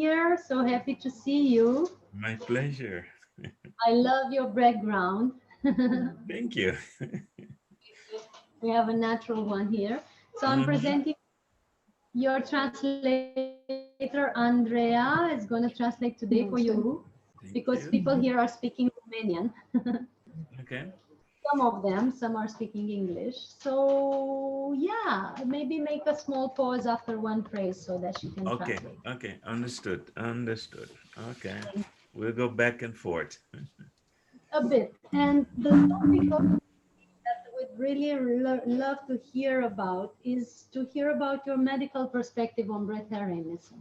here. So happy to see you. My pleasure. I love your background. Thank you. We have a natural one here. So I'm Mhm. presenting your translator, Andrea, is going to translate today for you because Thank people you. here are speaking Romanian. Okay. Some of them, some are speaking English. So yeah, maybe make a small pause after one phrase so that she can Okay. translate. Okay. Understood. Understood. Okay. We'll go back and forth. A bit. And the topic of that I would really love to hear about is to hear about your medical perspective on breatharianism.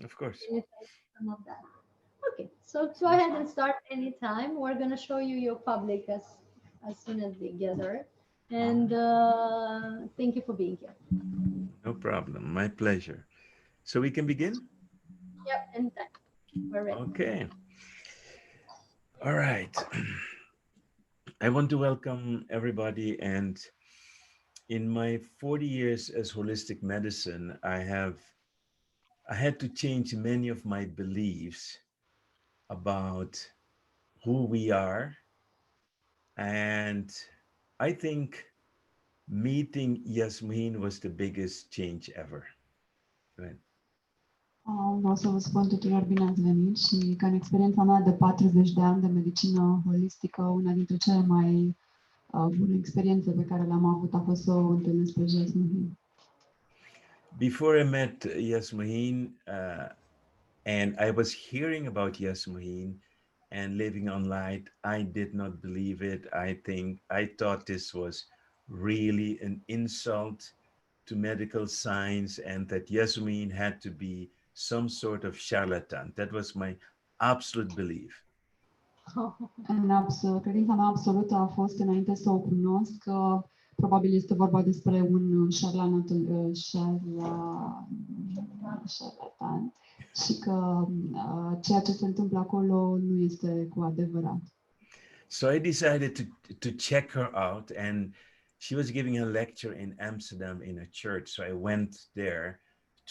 Of course. Can you tell us some of that? Okay, so go ahead and start anytime. We're going to show you your public as soon as we gather. And Mhm. thank you for being here. No problem. My pleasure. So we can begin? Yep, anytime. We're ready. Okay. All right. I want to welcome everybody. And in my 40 years as holistic medicine, I had to change many of my beliefs about who we are. And I think meeting Yasmin was the biggest change ever. Right. Vreau să vă spun tuturor bine ați venit și că în experiența mea de 40 de ani de medicină holistică, una dintre cele mai bune experiențe pe care le-am avut a fost să o întâlnesc pe Jasmine. Before I met Yasmin, and I was hearing about Yasmin and living on light, I did not believe it. I thought this was really an insult to medical science and that Yasmin had to be some sort of charlatan. That was my absolute belief. Credința mea absolută a fost, înainte să o cunosc, că probabil este vorba despre un șarlatan și că ceea ce se întâmplă acolo nu este cu adevărat. So I decided to check her out, and she was giving a lecture in Amsterdam in a church. So I went there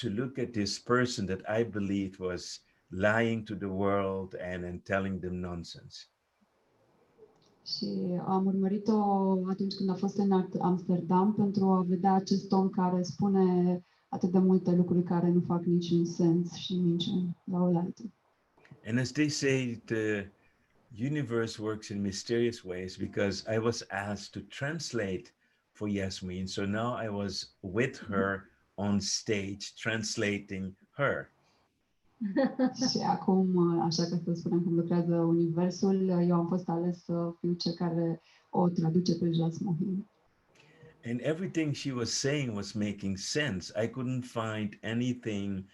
to look at this person that I believed was lying to the world and telling them nonsense. Și am urmărit-o atunci când a fost în Amsterdam pentru a vedea acest om care spune atât de multe lucruri care nu fac niciun sens și minciuni la oaltă. And as they say, the universe works in mysterious ways because I was asked to translate for Yasmin. So now I was with her on stage translating her. Și acum, așa că să spunem cum lucrează universul, eu am fost ales să fiu cel care o traduce pe Jasmine. And everything she was saying was making sense. I couldn't find anything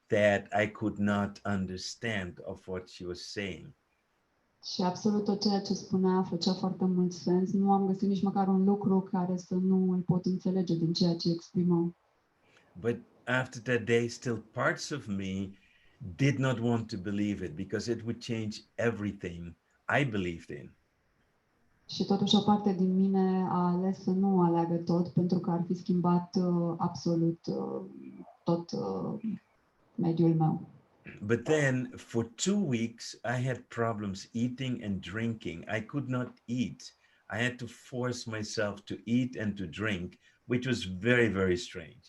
that I could not understand of what she was saying. Și absolut tot ceea ce spunea făcea foarte mult sens. Nu am găsit nici măcar un lucru care să nu îl pot înțelege din ceea ce exprimă. But after that day, still parts of me did not want to believe it because it would change everything I believed in. Și totuși o parte din mine a ales să nu aleagă tot pentru că ar fi schimbat absolut tot mediul meu. But then for 2 weeks, I had problems eating and drinking. I could not eat. I had to force myself to eat and to drink, which was very, very strange.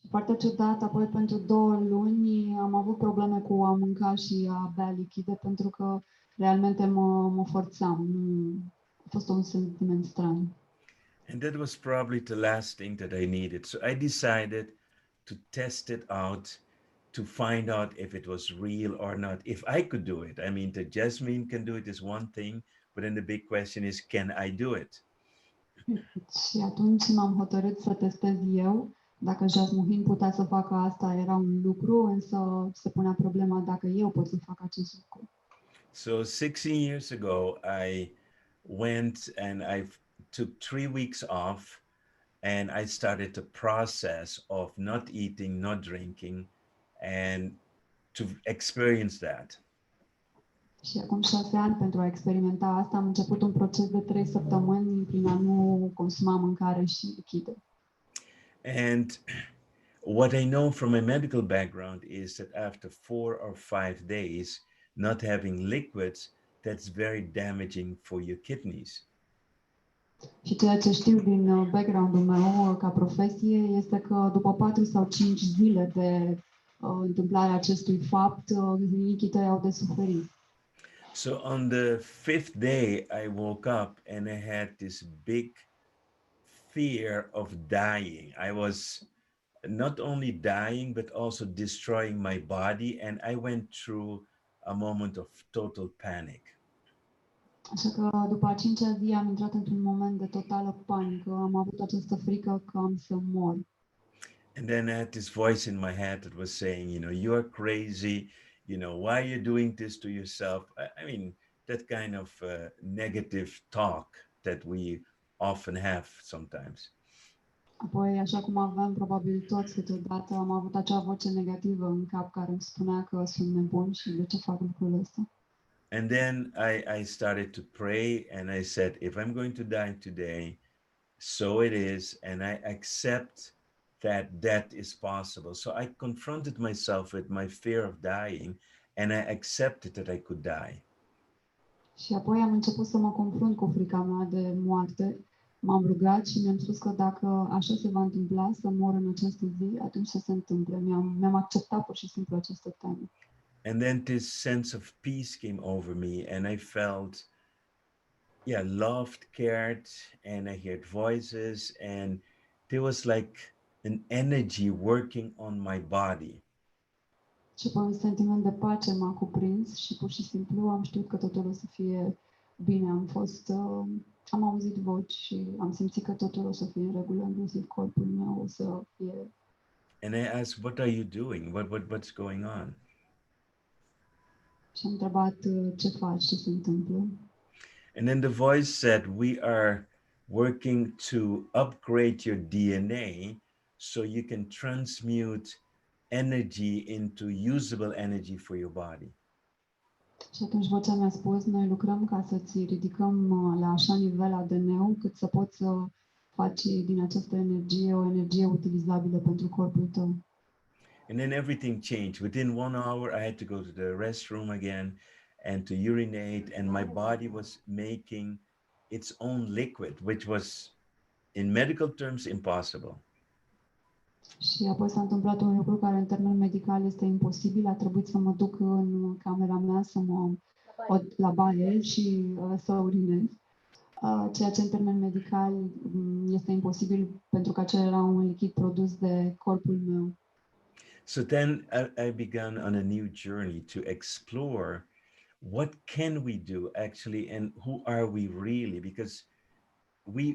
Foarte ciudat, apoi pentru 2 luni am avut probleme cu a mânca și a bea lichide pentru că realmente mă forțam. A fost un sentiment straniu. And that was probably the last thing that I needed. So I decided to test it out to find out if it was real or not, if I could do it. I mean, that Jasmine can do it is one thing, but then the big question is, can I do it? Și atunci m-am hotărât să testez eu. Dacă Jasmine putea să facă asta, era un lucru, însă se punea problema dacă eu pot să fac acest lucru. So 16 years ago, I went and I took 3 weeks off and I started the process of not eating, not drinking, and to experience that. Și acum 6 ani, pentru a experimenta asta, am început un proces de 3 săptămâni prin a nu consuma mâncare și lichide. And What I know from my medical background is that after 4 or 5 days not having liquids, that's very damaging for your kidneys. Și ceea ce știu din background-ul meu ca profesie este că după 4 sau 5 zile de întâmplarea acestui fapt, inimii tăi au de suferit. So on the fifth day, I woke up and I had this big fear of dying. I was not only dying, but also destroying my body. And I went through a moment of total panic. Așa că după a 5-a zi am intrat într-un moment de totală panică, am avut această frică că am să mor. And then I had this voice in my head that was saying, you're crazy. Why are you doing this to yourself? I mean, that kind of negative talk that we often have sometimes. Apoi, așa cum aveam probabil toți câteodată, am avut acea voce negativă în cap care îmi spunea că sunt nebun și de ce fac lucrul ăsta. And then I started to pray and I said, if I'm going to die today, so it is, and I accept that death is possible. So I confronted myself with my fear of dying and I accepted that I could die. Și apoi am început să mă confrunt cu frica mea de moarte. M-am rugat și mi-am spus că dacă așa se va întâmpla, să mor în această zi, atunci să se întâmple. Mi-am acceptat pur și simplu această temă. And then this sense of peace came over me and I felt, loved, cared, and I heard voices and there was like an energy working on my body. Și apoi un sentiment de pace m-a cuprins și pur și simplu am știut că totul o să fie bine. Am auzit voci și am simțit că totul o să fie în regulă, inclusiv corpul meu o să fie. And I asked, what are you doing? What's going on? Și am întrebat ce faci, ce se întâmplă. And then the voice said, we are working to upgrade your DNA so you can transmute energy into usable energy for your body. Și atunci vocea mi-a spus, noi lucrăm ca să-ți ridicăm la așa nivel ADN-ul cât să poți să faci din această energie o energie utilizabilă pentru corpul tău. And then everything changed. Within 1 hour, I had to go to the restroom again and to urinate, and my body was making its own liquid, which was, in medical terms, impossible. Și apoi s-a întâmplat un lucru care în termen medical este imposibil. A trebuit să mă duc în camera mea la baie și să urinez. Ceea ce în termen medical este imposibil pentru că acela era un lichid produs de corpul meu. So then I began on a new journey to explore what can we do actually and who are we really, because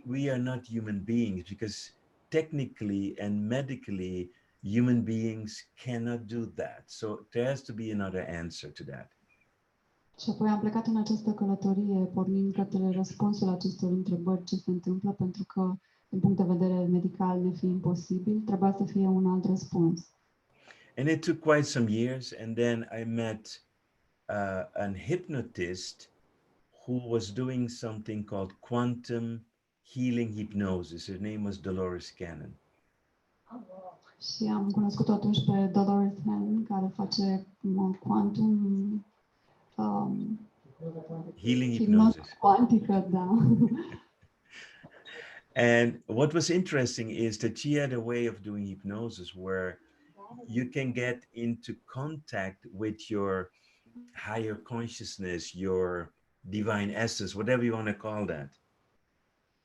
we are not human beings, because technically and medically human beings cannot do that. So there has to be another answer to that. Și apoi am plecat în această călătorie, pornind către răspunsul acestor întrebări, ce se întâmplă, pentru că, din punct de vedere medical, ne fi imposibil, trebuia să fie un alt răspuns. And it took quite some years, and then I met an hypnotist who was doing something called quantum healing hypnosis. Her name was Dolores Cannon. Și am cunoscut atunci pe Dolores Cannon, care face quantum Healing hypnosis. Cuantică, da. And what was interesting is that she had a way of doing hypnosis where you can get into contact with your higher consciousness, your divine essence, whatever you want to call that.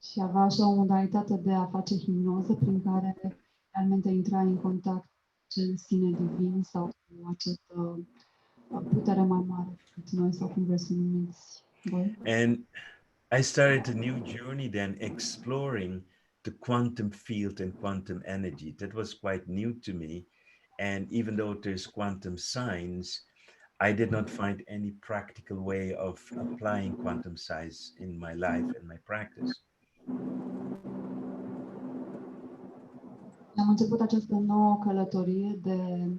Și avea așa o modalitate de a face hipnoză prin care realmente intra în contact cu sine divin sau cu această putere mai mare decât noi sau cum vreți să numiți voi. And I started a new journey then exploring the quantum field and quantum energy. That was quite new to me. And even though there's quantum science, I did not find any practical way of applying quantum science in my life and my practice. Am început această nouă călătorie de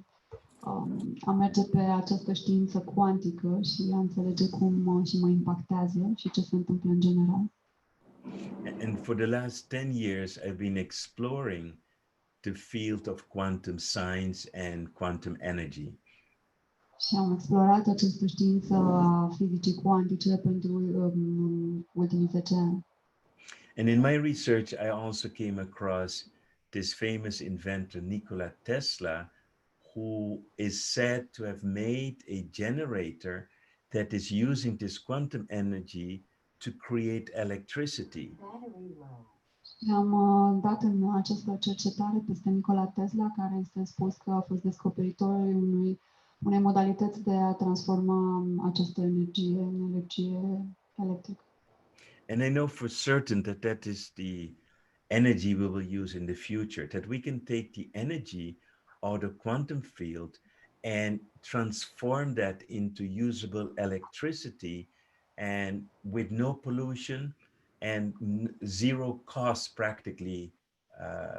a merge pe această știință cuantică și a înțelege cum și mă impactează și ce se întâmplă în general. And for the last 10 years, I've been exploring the field of quantum science and quantum energy. Și am explorat această știință a fizicii cuantice pentru ultimii 10 ani. And in my research, I also came across this famous inventor, Nikola Tesla, who is said to have made a generator that is using this quantum energy to create electricity. Și am dat în această cercetare peste Nikola Tesla, care este spus că a fost descoperitorul unei modalități de a transforma această energie în energie electrică. And I know for certain that that is the energy we will use in the future, that we can take the energy out of quantum field and transform that into usable electricity, and with no pollution and zero cost practically,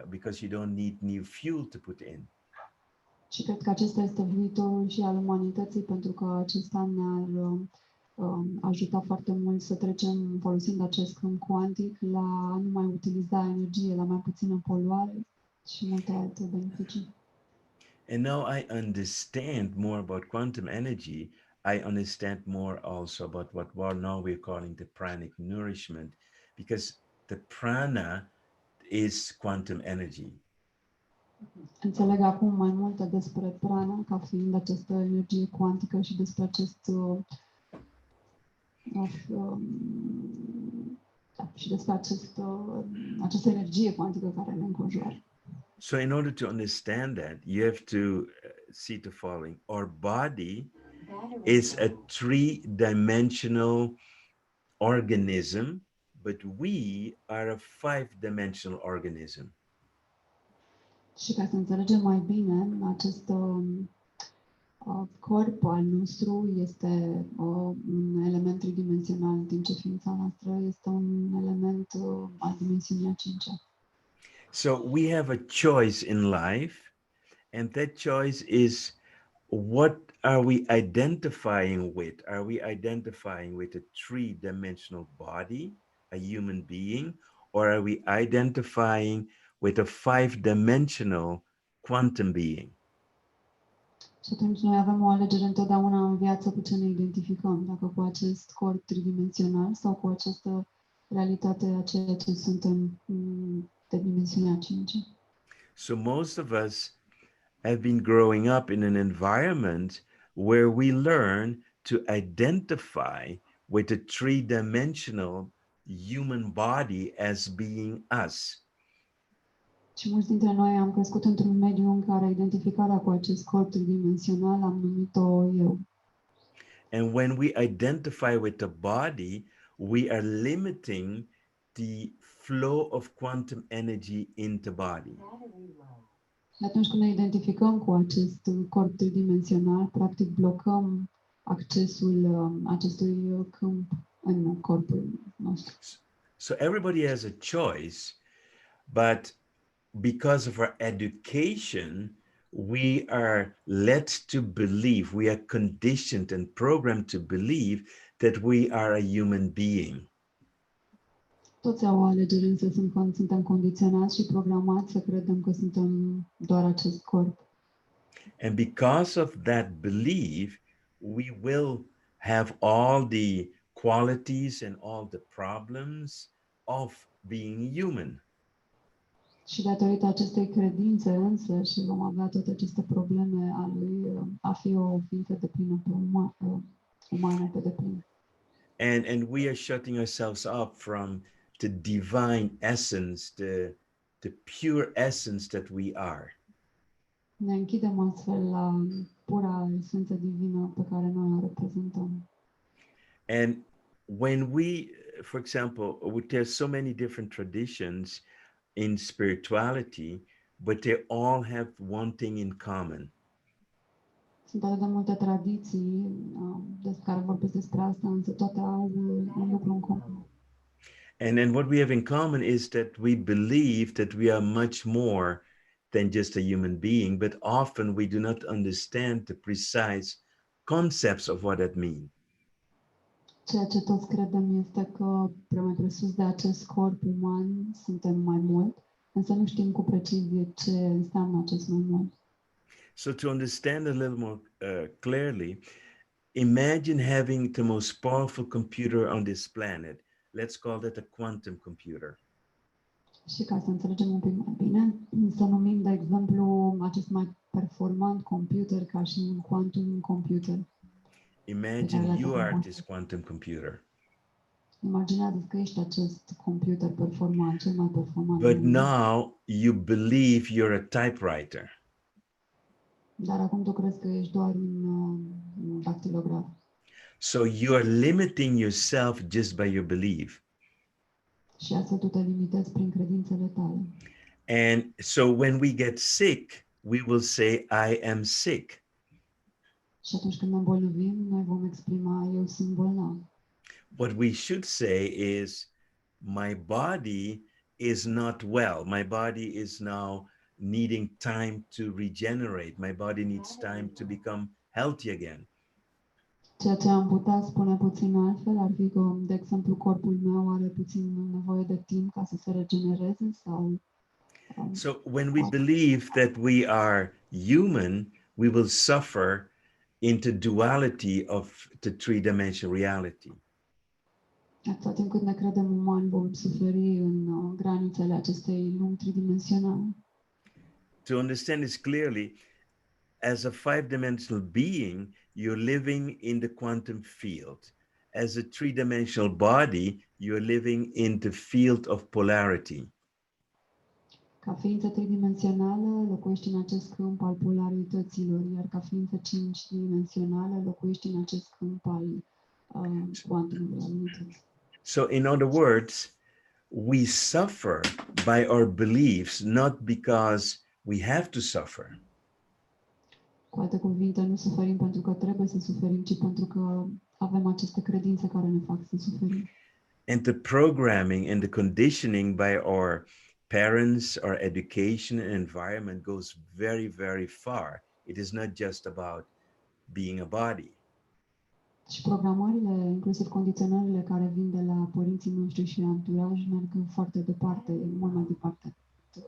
because you don't need new fuel to put in. Și cred că acesta este viitorul și al umanității, pentru că acesta ne-ar ajuta foarte mult să trecem, folosind acest câmp cuantic, la a nu mai utiliza energie, la mai puțină poluare și multe alte beneficii. And now I understand more about quantum energy. I understand more also about what now we're calling the pranic nourishment, because the prana is quantum energy. Înțeleg acum mai multe despre prana ca fiind această energie cuantică și despre această energie cuantică care ne înconjoară. So in order to understand that, you have to see the following. Our body is a three-dimensional organism, but we are a five-dimensional organism. Și ca să înțelegem mai bine, acest corp al nostru este un element tridimensional, în timp ce ființa noastră este un element al dimensiunii a cincea. So we have a choice in life, and that choice is, what are we identifying with? Are we identifying with a three-dimensional body, a human being, or are we identifying with a five-dimensional quantum being? Și atunci noi avem o alegere întotdeauna în viață cu ce ne identificăm, dacă cu acest corp tridimensional sau cu această realitate a ceea ce suntem de dimensiunea a cincea. So most of us have been growing up in an environment where we learn to identify with a three-dimensional human body as being us. Și mulți dintre noi am crescut într-un mediu în care identificarea cu acest corp tridimensional am numit-o eu. And when we identify with the body, we are limiting the flow of quantum energy into body. Și atunci când ne identificăm cu acest corp tridimensional, practic blocăm accesul acestui câmp în corpul nostru. So everybody has a choice, but because of our education, we are led to believe, we are conditioned and programmed to believe that we are a human being. Toți au o alegere, însă suntem condiționați și programați să credem că suntem doar acest corp. And because of that belief, we will have all the qualities and all the problems of being human. Și datorită acestei credințe însă și vom avea toate aceste probleme a lui a fi o ființă de plină pe umană pe deplin. And we are shutting ourselves up from the divine essence, the pure essence that we are. Ne închidem astfel la pura esență divină pe care noi o reprezentăm. And when we, for example, there's so many different traditions in spirituality, but they all have one thing in common. Sunt atât de multe tradiții despre care vorbesc despre asta, însă toate au un lucru în comun. And then what we have in common is that we believe that we are much more than just a human being, but often we do not understand the precise concepts of what that means. Ceea ce toți credem este că, mai presus de acest corp uman, suntem mai mult, însă nu știm cu precizie ce înseamnă acest mai mult. So to understand a little more clearly, imagine having the most powerful computer on this planet. Let's call that a quantum computer. Și ca să înțelegem un pic mai bine, să numim, de exemplu, acest mai performant computer ca și un quantum computer. Imagine you are this quantum computer. Imaginează că ești acest computer performant, cel mai performant. But now you believe you're a typewriter. Dar acum tu crezi că ești doar un dactilograf. So you are limiting yourself just by your belief. Și astfel tu te limitezi prin credințele tale. And so when we get sick, we will say, I am sick. Și atunci când ne îmbolnăvim, noi vom exprima, eu sunt bolnav. What we should say is, my body is not well. My body is now needing time to regenerate. My body needs time to become healthy again. Ceea ce am putea spune puțin altfel ar fi că, de exemplu, corpul meu are puțin nevoie de timp ca să se regenereze sau... So when we believe that we are human, we will suffer into duality of the three-dimensional reality. Atâta timp cât ne credem umani, vom suferi în granițele acestei lumi tridimensionale. To understand this clearly, as a five-dimensional being, you're living in the quantum field. As a three-dimensional body, you're living in the field of polarity. Ca ființă tridimensională, locuiești în acest câmp al polarităților, iar ca ființă cinci-dimensională, locuiești în acest câmp al cuantumului, al unității. So in other words, we suffer by our beliefs, not because we have to suffer. Cu alte cuvinte, nu suferim pentru că trebuie să suferim, ci pentru că avem aceste credințe care ne fac să suferim. And the programming and the conditioning by our parents, our education and environment goes very, very far. It is not just about being a body. Și programările, inclusiv condiționările care vin de la părinții noștri și anturaj, merg foarte departe, mult mai departe,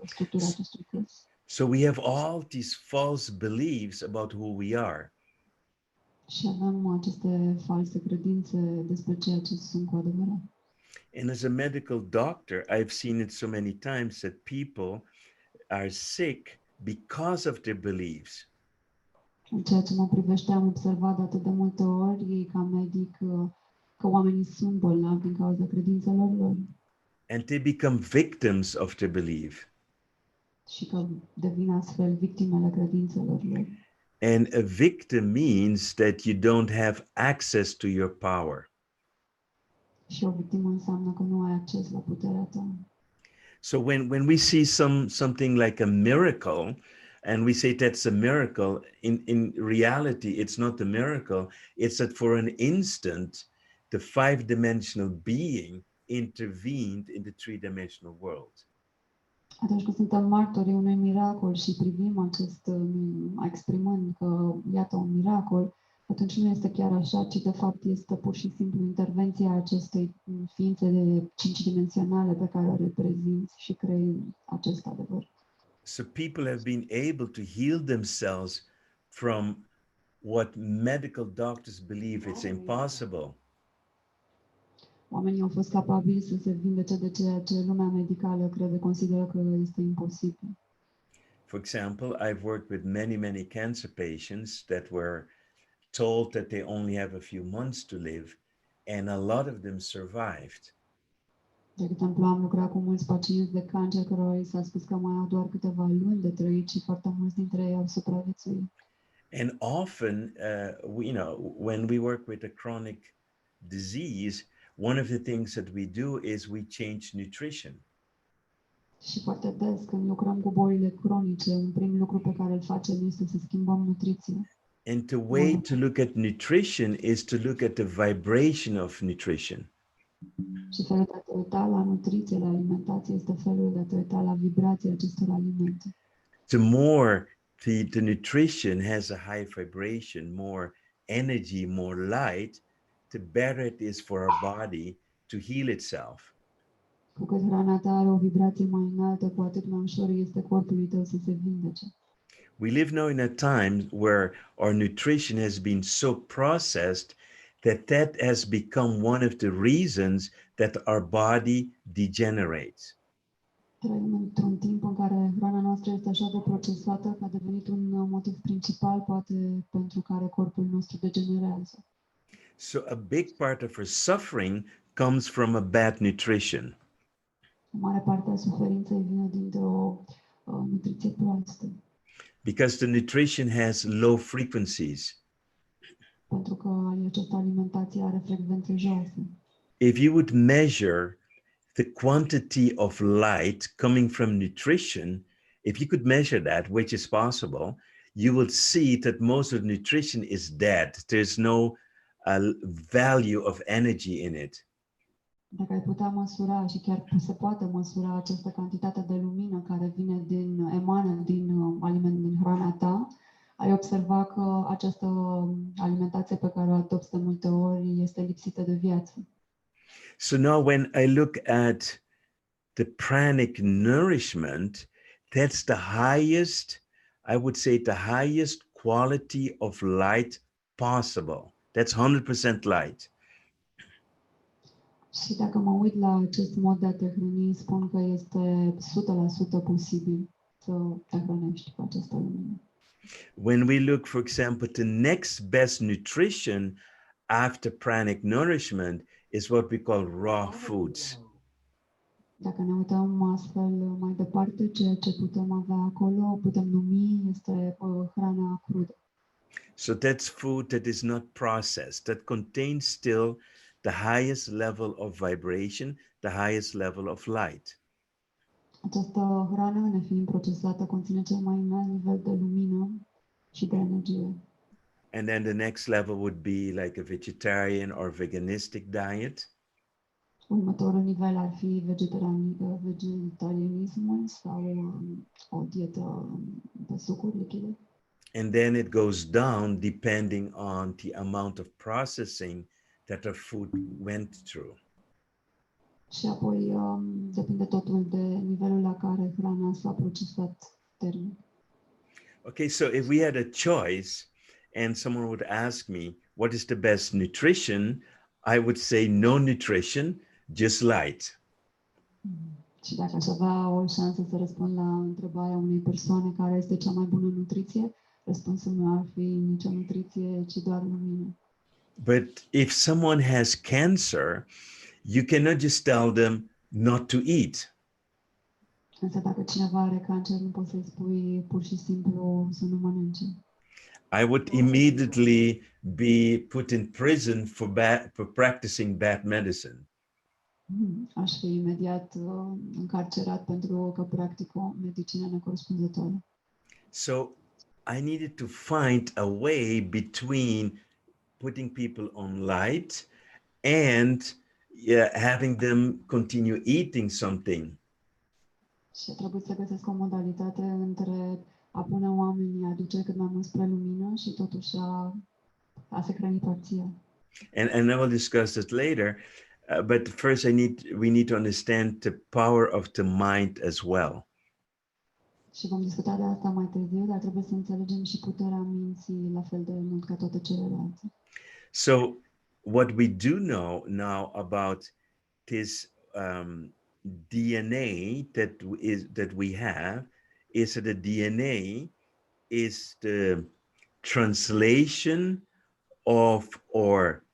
structura acestui curs. So we have all these false beliefs about who we are. Și avem aceste false credințe despre ceea ce sunt cu adevărat. And as a medical doctor, I've seen it so many times that people are sick because of their beliefs. În ceea ce mă privește, am observat de atât de multe ori, ca medic, că oamenii sunt bolnavi din cauza credințelor lor. And they become victims of their belief. Și că devin astfel victimele credințelor lor. And a victim means that you don't have access to your power. Și o victimă înseamnă că nu ai acces la puterea ta. So when we see something like a miracle, and we say that's a miracle, in reality, it's not a miracle. It's that for an instant, the five-dimensional being intervened in the three-dimensional world. Atunci când suntem martorii unui miracol și privim acest, exprimând că iată un miracol, atunci nu este chiar așa, ci de fapt este pur și simplu intervenția acestei ființe de cinci-dimensionale pe care o reprezinți și crei acest adevăr. So people have been able to heal themselves from what medical doctors believe it's impossible. Oamenii au fost capabili să se vindece de ceea ce lumea medicală consideră că este imposibil. For example, I've worked with many cancer patients that were told that they only have a few months to live, and a lot of them survived. De exemplu, am lucrat cu mulți pacienți de cancer cărora i s-a spus că mai au doar câteva luni de trăit și foarte mulți dintre ei au supraviețuit. And often, when we work with a chronic disease, one of the things that we do is we change nutrition. Și foarte des, când lucrăm cu bolile cronice, un prim lucru pe care îl facem este să schimbăm nutriția. And the way to look at nutrition is to look at the vibration of nutrition. Și felul de a te uita la nutriție, la alimentație, este felul de a te uita la vibrația acestor alimente. The more the nutrition has a high vibration, more energy, more light, the better it is for our body to heal itself. Cu cât hrana ta are o vibrație mai înaltă, cu atât mai ușor este corpului tău să se vindece. We live now in a time where our nutrition has been so processed that has become one of the reasons that our body degenerates. Trăim într-un timp în care hrana noastră este așa de procesată că a devenit un motiv principal, poate, pentru care corpul nostru degenerează. So a big part of our suffering comes from a bad nutrition. O mare parte a suferinței vine dintr-o nutriție proastă, Because the nutrition has low frequencies. pentru că această alimentație are frecvențe joase. If you would measure the quantity of light coming from nutrition, if you could measure that, which is possible, you will see that most of the nutrition is dead. There's no value of energy in it. Dacă ai putea măsura, și chiar se poate măsura această cantitate de lumină care vine emană din din hrana ta, ai observa că această alimentație pe care o adopți de multe ori este lipsită de viață. So now when I look at the pranic nourishment, that's the highest, I would say the highest quality of light possible. That's 100% light. Și dacă mă uit la acest mod de a te hrăni, spun că este 100% posibil să te hrănești cu această lumină. When we look, for example, the next best nutrition after pranic nourishment is what we call raw foods. Dacă ne uităm astfel mai departe, ceea ce putem avea acolo, putem numi, este hrana crudă. So that's food that is not processed, that contains still the highest level of vibration, the highest level of light. Această hrană, nefiind procesată, conține cel mai înalt nivel de lumină și de energie. And then the next level would be like a vegetarian or veganistic diet. Următorul nivel ar fi vegetarianismul sau o dietă pe sucuri lichide. And then it goes down depending on the amount of processing that the food went through. Și apoi depinde totul de nivelul la care hrana s-a procesat termic. Okay, so if we had a choice and someone would ask me, what is the best nutrition? I would say no nutrition, just light. Și dacă aș avea o șansă să răspund la întrebarea unei persoane care este cea mai bună nutriție, răspunsul meu ar fi nicio nutriție, ci doar lumină. But if someone has cancer, you cannot just tell them not to eat. Însă dacă cineva are cancer, nu poți să-i spui pur și simplu să nu mănânce. I would immediately be put in prison for practicing bad medicine. Aș fi imediat încarcerat pentru că practic o medicină necorespunzătoare. So I needed to find a way between putting people on light and having them continue eating something. Și a trebuit să găsesc o modalitate între a pune oamenii, a duce cât mai mult spre lumină și totuși a se hrăni parțial. And I will discuss it later. But first we need to understand the power of the mind as well. Și vom discuta de asta mai târziu, dar trebuie să înțelegem și puterea minții la fel de mult ca toate celelalte. So what we do know now about this DNA that we have is that the DNA is the translation of our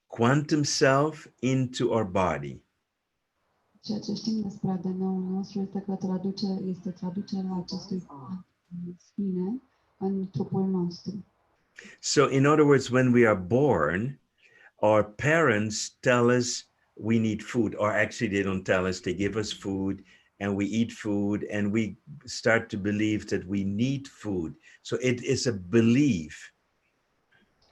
quantum self into our body. Ceea ce știm despre ADN-ul nostru este că este traducerea acestui sine în trupul nostru. So in other words, when we are born, our parents tell us we need food, or actually they don't tell us, they give us food and we eat food and we start to believe that we need food. So it is a belief.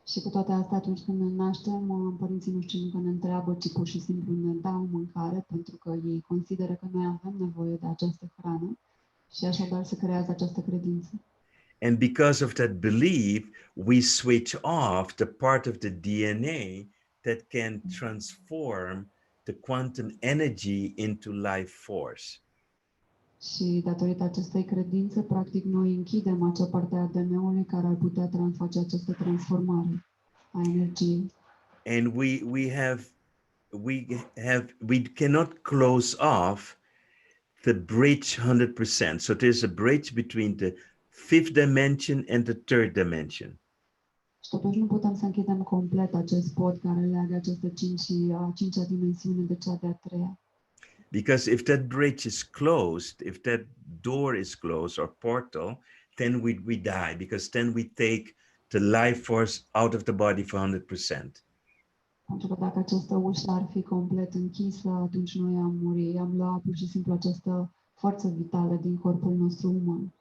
Și cu toate astea, atunci când ne naștem, părinții noștri nu că ne întreabă, ci pur și simplu ne dau mâncare, pentru că ei consideră că noi avem nevoie de această hrană și așadar se creează această credință. And because of that belief, we switch off the part of the DNA that can transform the quantum energy into life force. Și datorită acestei credințe, practic, noi închidem acea parte a ADN-ului care ar putea face această transformare a energiei. And we cannot close off the bridge 100%. So there's a bridge between the fifth dimension and the third dimension. Și totuși nu putem să închidem complet acest pod care leagă aceste a cincea dimensiune de cea de-a treia. Because if that bridge is closed, if that door is closed or portal, then we die, because then we take the life force out of the body for 100%. Pentru că dacă această ușă ar fi complet închisă, atunci noi am murit, am luat pur și simplu această forță vitală din corpul nostru uman.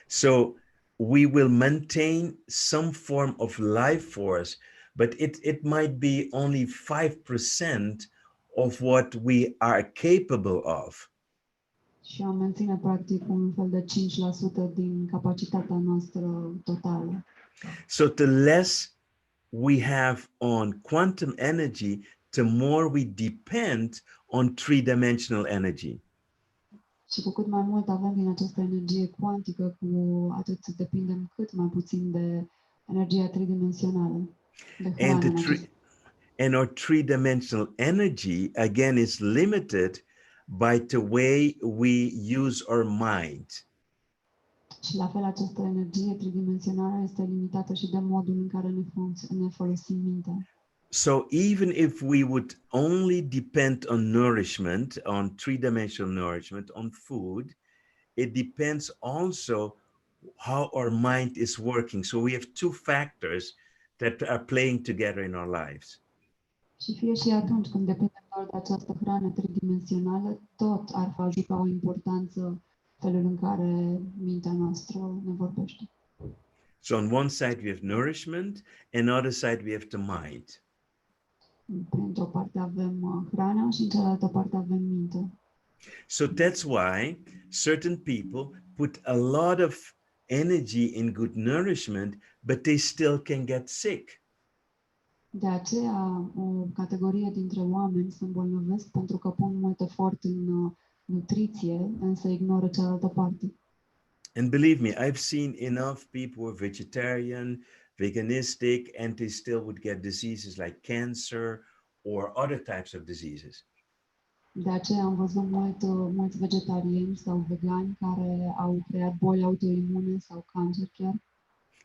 So we will maintain some form of life force, but it might be only 5% of what we are capable of. Și am menține practic un fel de 5% din capacitatea noastră totală. So the less we have on quantum energy, the more we depend on three-dimensional energy. Și cu cât mai mult avem din această energie cuantică, cu atât depindem cât mai puțin de energia tridimensională, de hrană. And our three-dimensional energy, again, is limited by the way we use our mind. Și la fel această energie tridimensională este limitată și de modul în care ne folosim mintea. So even if we would only depend on nourishment, on three-dimensional nourishment, on food, it depends also how our mind is working. So we have two factors that are playing together in our lives. Și fie și atunci când depindem doar de această hrană tridimensională, tot ar juca o importanță felul în care mintea noastră ne vorbește. So on one side we have nourishment, and on the other side we have the mind. Printr-o parte avem hrana și în cealaltă parte avem mintea. So that's why certain people put a lot of energy in good nourishment, but they still can get sick. De aceea, o categorie dintre oameni se îmbolnăvesc pentru că pun mult efort în nutriție, însă ignoră cealaltă parte. And believe me, I've seen enough people who are vegetarian, veganistic, and they still would get diseases like cancer or other types of diseases. De aceea am văzut mulți vegetariani sau vegani care au creat boli autoimune sau cancer chiar.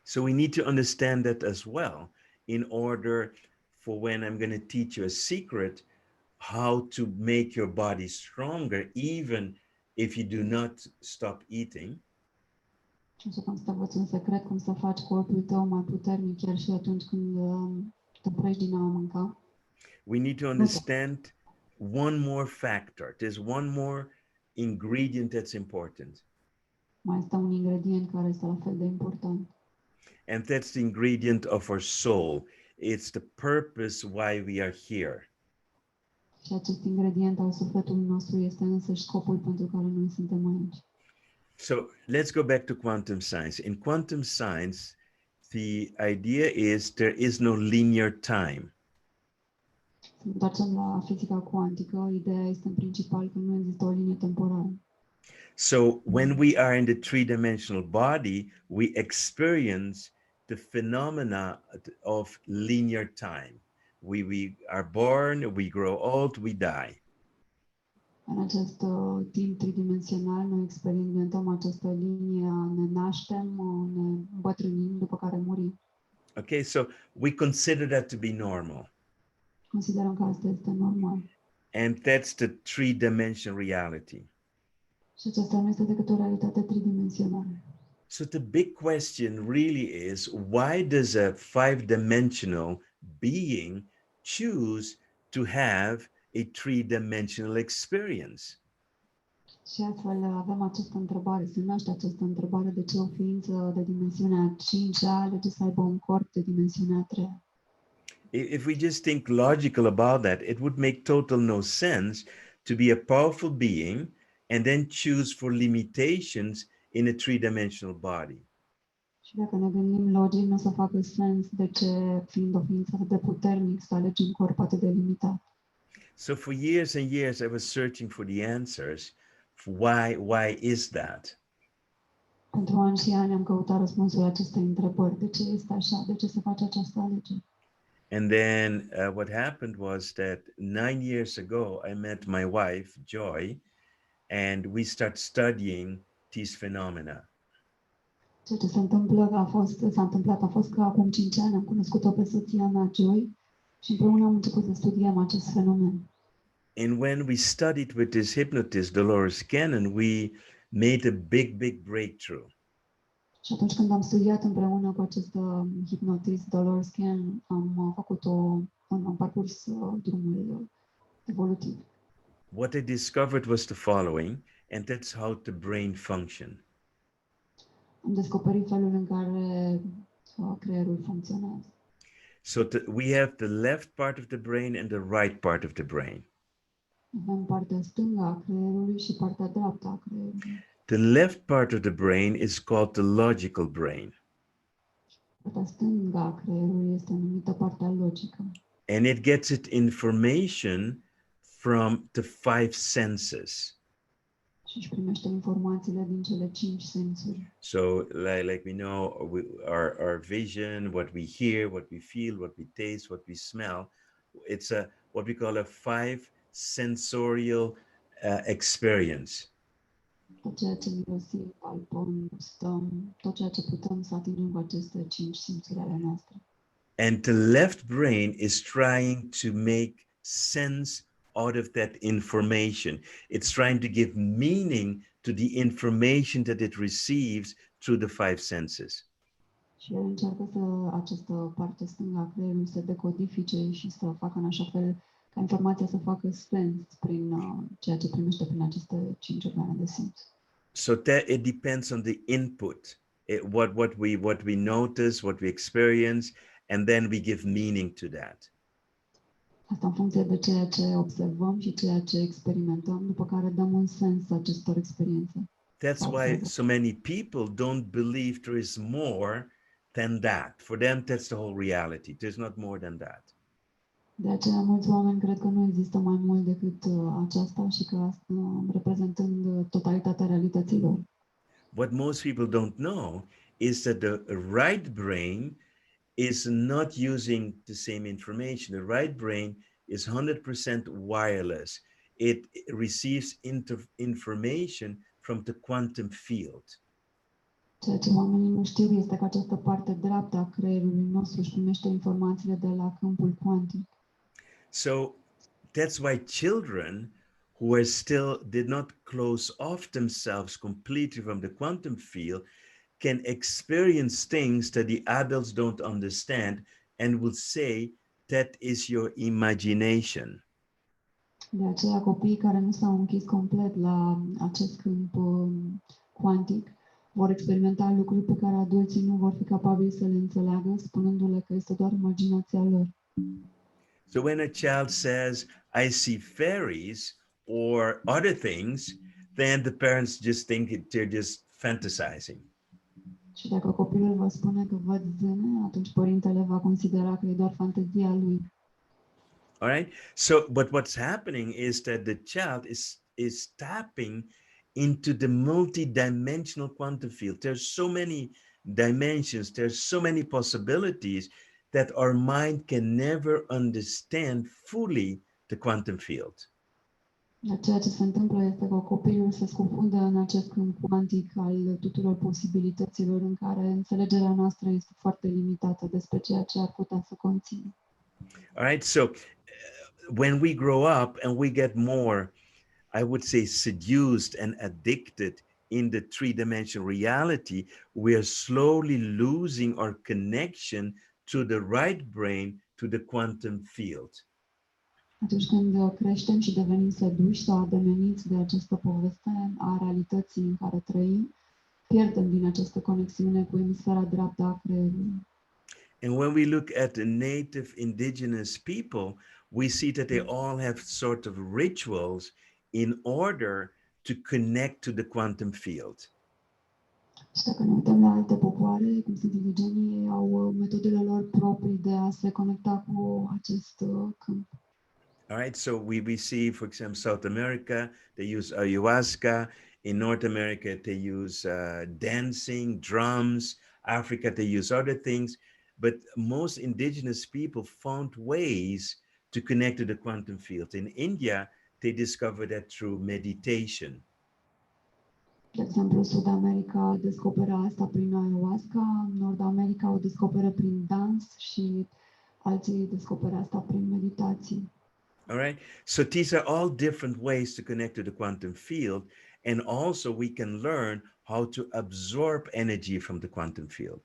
So we need to understand that as well, in order for when I'm going to teach you a secret, how to make your body stronger, even if you do not stop eating. Și cum să te învăț un secret, cum să faci corpul tău mai puternic chiar și atunci când te oprești din a mânca. We need to understand one more factor. There's one more ingredient that's important. Mai este un ingredient care este la fel de important. And that's the ingredient of our soul. It's the purpose why we are here. Și acest ingredient al sufletului nostru este însăși scopul pentru care noi suntem aici. So let's go back to quantum science. In quantum science, the idea is there is no linear time. Să ne întoarcem la fizica cuantică, ideea este în principal că nu există o linie temporală. So when we are in the three-dimensional body, we experience the phenomena of linear time. We are born, we grow old, we die. În acest timp tridimensional, noi experimentăm această linie, ne naștem, ne îmbătrânim, după care murim. Okay, so we consider that to be normal. Considerăm că asta este normal. And that's the three-dimensional reality. Și aceasta nu este decât o realitate tridimensională. So the big question really is, why does a five-dimensional being choose to have a three-dimensional experience? Și astfel avem această întrebare, se naște această întrebare de ce o ființă de dimensiunea 5-a alege să aibă un corp de dimensiunea 3-a. If we just think logical about that, it would make total no sense to be a powerful being and then choose for limitations in a three-dimensional body. Și dacă ne gândim logic, nu o să facă sens de ce, fiind o ființă atât de puternic, să alegi un corp atât de limitat. So for years and years, I was searching for the answers. Why is that? Pentru ani și ani am căutat răspunsul la aceste întrebări. De ce este așa? De ce se face această alegere? And then what happened was that 9 years ago, I met my wife, Joy, and we start studying these phenomena. Ceea ce s-a întâmplat a fost că acum 5 ani am cunoscut-o pe soția mea, Joy, și împreună am început să studiem acest fenomen. And when we studied with this hypnotist, Dolores Cannon, we made a big breakthrough. Și atunci când am studiat împreună cu acest hipnotist, Dolores Cannon, am parcurs drumul evolutiv. What I discovered was the following, and that's how the brain functions. Am descoperit felul în care creierul funcționează. So we have the left part of the brain and the right part of the brain. Avem partea stângă a creierului și partea dreaptă a creierului. The left part of the brain is called the logical brain. Partea stângă a creierului este numită partea logică. And it gets its information from the 5 senses. Și își primește informațiile din cele 5 sensuri. So like we know, our vision, what we hear, what we feel, what we taste, what we smell, it's what we call a 5 sensorial experience. Tot ceea ce mirosim, palpăm, gustăm, tot ceea ce putem să atingem cu aceste 5 simțuri ale noastre. And the left brain is trying to make sense out of that information. It's trying to give meaning to the information that it receives through the 5 senses. Și el încearcă această parte stângă a creierului să decodifice și să facă în așa fel ca informația să facă sens prin ceea ce primește prin aceste 5 organe de simț. So that it depends on the input, what we notice, what we experience, and then we give meaning to that. Asta în funcție de ceea ce observăm și ceea ce experimentăm, după care dăm un sens acestor experiențe. That's why so many people don't believe there is more than that. For them, that's the whole reality. There's not more than that. De aceea mulți oameni cred că nu există mai mult decât aceasta și că reprezentând totalitatea realităților. What most people don't know is that the right brain is not using the same information. The right brain is 100% wireless. It receives information from the quantum field. Ceea ce oamenii nu știu este că această parte dreaptă a creierului nostru își primește informațiile de la câmpul cuantic. So that's why children who are still did not close off themselves completely from the quantum field can experience things that the adults don't understand and will say that is your imagination. De aceea copiii care nu s-au închis complet la acest câmp cuantic vor experimenta lucruri pe care adulții nu vor fi capabili să le înțeleagă, spunându-le că este doar imaginația lor. So when a child says, I see fairies or other things, then the parents just think they're just fantasizing. Și dacă copilul vă spune că văd zâne, atunci părintele va considera că e doar fantezia lui. All right. So, but what's happening is that the child is tapping into the multi-dimensional quantum field. There's so many dimensions, there's so many possibilities that our mind can never understand fully the quantum field. Ceea ce se întâmplă este că copilul se scufundă în acest câmp cuantic al tuturor posibilităților în care înțelegerea noastră este foarte limitată despre ceea ce ar putea să conțină. All right. So when we grow up and we get more, I would say, seduced and addicted in the 3-dimensional reality, we are slowly losing our connection to the right brain, to the quantum field. Atunci când creștem și devenim seduși sau ademeniți de această poveste a realității în care trăim, pierdem din această conexiune cu emisfera dreaptă a creierului. And when we look at the native indigenous people, we see that they all have sort of rituals in order to connect to the quantum field. Și dacă ne uităm la alte popoare, cum sunt indigenii, ei au metodele lor proprii de a se conecta cu acest câmp. All right, so we see, for example, South America, they use ayahuasca. In North America, they use dancing, drums. Africa, they use other things. But most indigenous people found ways to connect to the quantum field. In India, they discovered that through meditation. De exemplu, Sud America descoperă asta prin ayahuasca, Nord America o descoperă prin dans și alții descoperă asta prin meditații. All right. So these are all different ways to connect to the quantum field. And also we can learn how to absorb energy from the quantum field.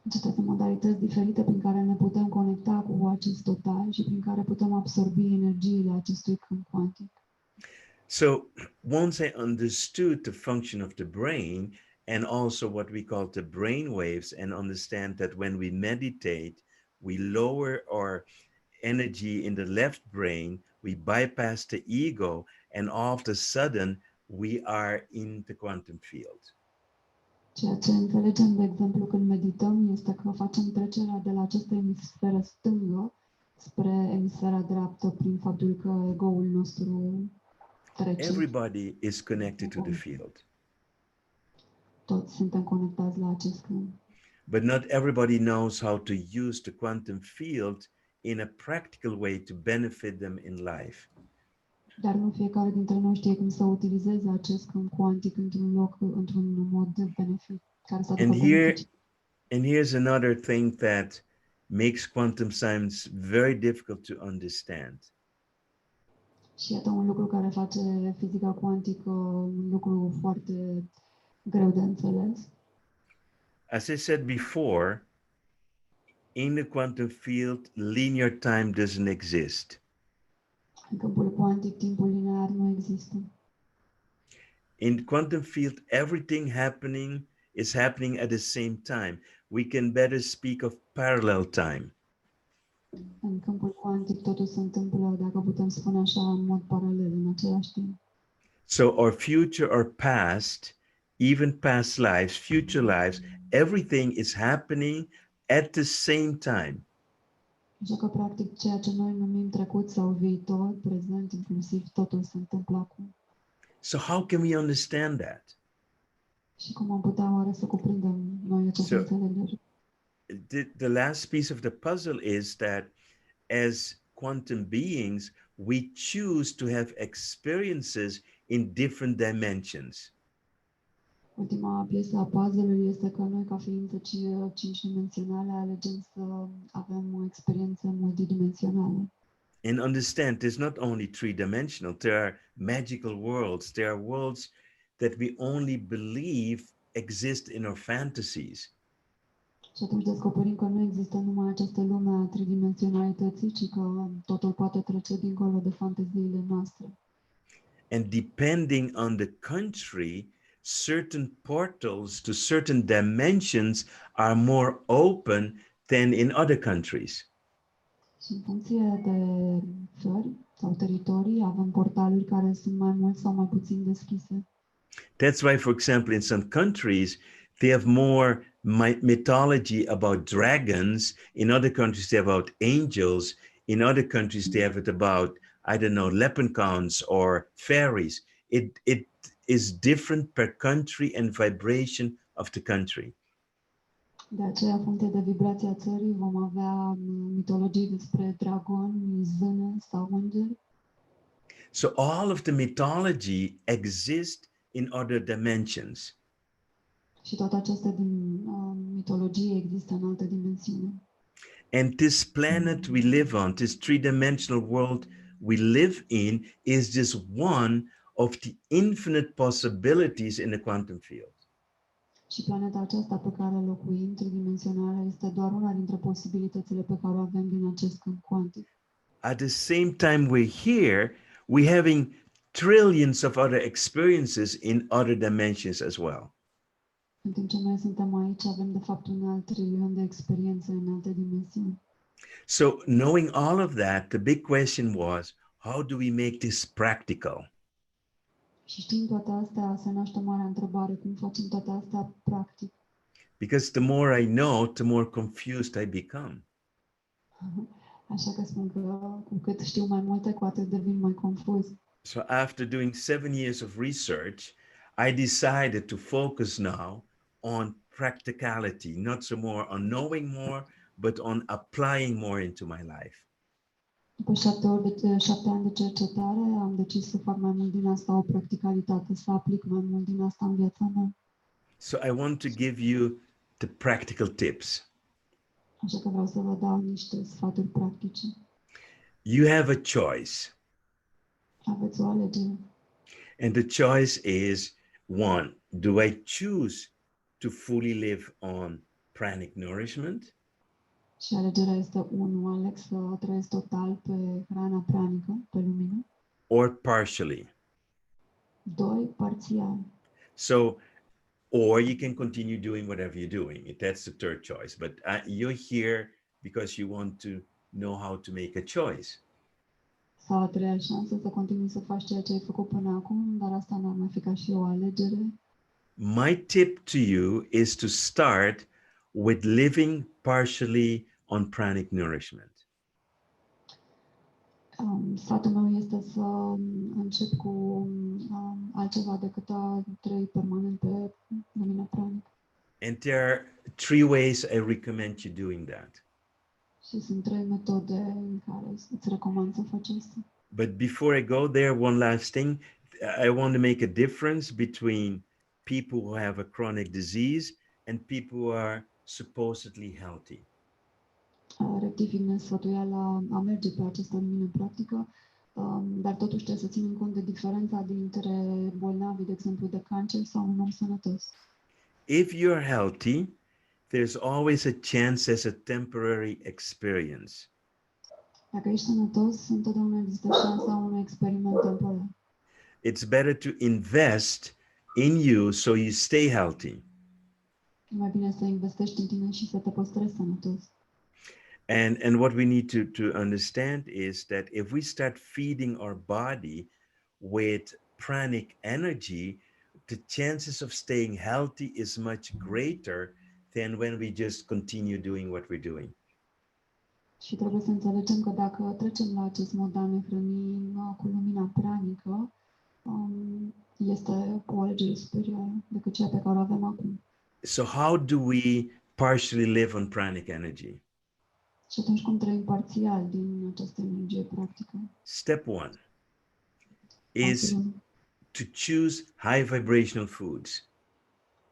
Acestea sunt modalități diferite prin care ne putem conecta cu acest total și prin care putem absorbi energiile acestui câmp cuantic. So once I understood the function of the brain and also what we call the brain waves, and understand that when we meditate, we lower our energy in the left brain, we bypass the ego, and all of a sudden we are in the quantum field. Ceea ce înțelegem, de exemplu, când medităm, este că facem trecerea de la această emisferă stângă spre emisfera dreaptă prin faptul că ego-ul nostru trece. Everybody is connected to the field, Toți suntem conectați la acest câmp. but not everybody knows how to use the quantum field in a practical way to benefit them in life. Dar nu fiecare dintre noi știe cum să utilizeze acest câmp cuantic într-un mod de benefic, care să aducă And here, beneficii. and here's another thing that makes quantum science very difficult to understand. Și iată un lucru care face fizica cuantică un lucru foarte greu de înțeles. As I said before, in the quantum field, linear time doesn't exist. În câmpul cuantic, timpul linear nu există. In the quantum field, everything is happening at the same time. We can better speak of parallel time. În câmpul cuantic totul se întâmplă, dacă putem spune așa, în mod paralel, în același timp. So our future, our past, even past lives, future lives, everything is happening at the same time. Așa că, practic, ceea ce noi numim trecut sau viitor, prezent, inclusiv, totul se întâmplă acum. So how can we understand that? Și cum am putea oare să cuprindem noi această înțelegere? The last piece of the puzzle is that as quantum beings, we choose to have experiences in different dimensions. Ultima piesă a puzzle-ului este că noi, ca ființe cinci-dimensionale, alegem să avem o experiență multidimensională. And understand, there's not only three-dimensional, there are magical worlds. There are worlds that we only believe exist in our fantasies. Și atunci descoperim că nu există numai această lume a tridimensionalității, ci că totul poate trece dincolo de fanteziile noastre. And depending on the country, certain portals to certain dimensions are more open than in other countries. Și în funcție de țări sau teritorii, avem portaluri care sunt mai mult sau mai puțin deschise. That's why, for example, in some countries, they have more mythology about dragons. In other countries, they have about angels. In other countries, they have it about, I don't know, leprechauns or fairies. It is different per country and vibration of the country. De aceea, în funcție de vibrația țării, vom avea mitologii despre dragoni, zâne sau îngeri. So all of the mythology exists in other dimensions. Și toate acestea din mitologie există în alte dimensiuni. And this planet we live on, this three-dimensional world we live in, is just one of the infinite possibilities in the quantum field. Și planeta aceasta pe care locuim, tridimensională, este doar una dintre posibilitățile pe care o avem din acest câmp cuantic. At the same time we're here, we're having trillions of other experiences in other dimensions as well. În timp ce noi suntem aici, avem de fapt un alt trilion de experiențe în alte dimensiuni. So knowing all of that, the big question was, how do we make this practical? Și știind toate astea, se naște marea întrebare, cum facem toate astea practic? Because the more I know, the more confused I become. Așa că spun că cu cât știu mai multe, cu atât devin mai confuz. So after doing 7 years of research, I decided to focus now on practicality, not so more on knowing more, but on applying more into my life. După 7 ani de cercetare, am decis să fac mai mult din asta o practicalitate, să aplic mai mult din asta în viața mea. So I want to give you the practical tips. Așa că vreau să vă dau niște sfaturi practice. You have a choice, Aveți o alegere. and the choice is one, do I choose to fully live on pranic nourishment? Și alegerea este 1. Aleg să trăiesc total pe hrana pranică, pe lumină. Or partially? 2. Parțial. So, or you can continue doing whatever you're doing. That's the third choice. But you're here because you want to know how to make a choice. Sau a treia șansă să continui să faci ceea ce ai făcut până acum, dar asta n-ar mai fi ca și o alegere. My tip to you is to start with living partially on pranic nourishment. Sfatul meu este să încep cu altceva decât a trăi permanent pe lumina pranică. And there are 3 ways I recommend you doing that. Și sunt 3 metode în care îți recomand să faci asta. But before I go there, one last thing. I want to make a difference between people who have a chronic disease and people who are supposedly healthy. Rectific nesfătuiala a merge pe această lumină practică, dar totuși trebuie să ținem cont de diferența dintre bolnavi, de exemplu, de cancer sau un om sănătos. If you're healthy, there's always a chance as a temporary experience. Dacă ești sănătos, întotdeauna există șansa unui experiment temporar. It's better to invest in you so you stay healthy. E mai bine să investești în tine și să te păstrezi sănătos. And what we need to understand is that if we start feeding our body with pranic energy, the chances of staying healthy is much greater than when we just continue doing what we're doing. Și trebuie să înțelegem că dacă trecem la acest mod de a ne hrăni cu lumina pranică, este o alegere superioară decât cea pe care o avem acum. So how do we partially live on pranic energy? Și atunci cum trăim parțial din această energie practică? Step 1 is Pasul unu, to choose high vibrational foods.